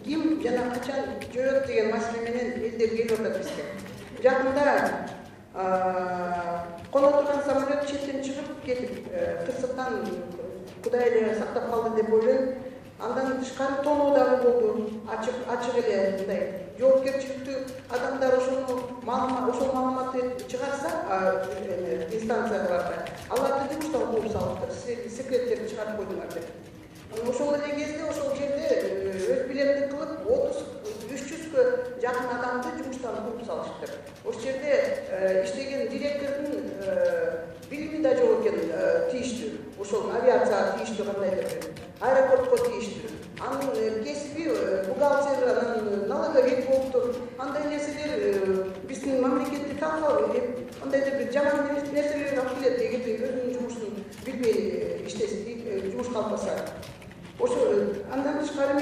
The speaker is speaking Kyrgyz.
ким жана качан жоет деген маселе менен элдер келип атат бизге. Жакында коно турган самолет четтен чыгып кетип, тырсыктан Кудай эле сактап калды деп ойлойм. Андан тышкары тоноо дагы болду. Ачык эле мындай жоопкерчиликтүү адамдар ошол маалыматты чыгарса, инстанцияларда аларды жумуштан кууп салыптыр. Секреттерди чыгарып койдуңар деп. Ошол эле кезде ошол жерде өз билетин кылып 300гө жакын адамды жумуштан кууп салышты. Ошол жерде иштеген директордун билими да жок экен, тийиштүү. Ошол авиацияга тийиштүү кандайдыр, аэропортко тийиштүү. Анын кесиби бухгалтер, анан налоговик болуптур. Андай нерселер биздин мамлекетти талкалап, андайдыр бир жаман нерселер алып келет, эгерде өзүнүн жумушун билбей иштесе, жумуш калпаса. Ошо андан тышкары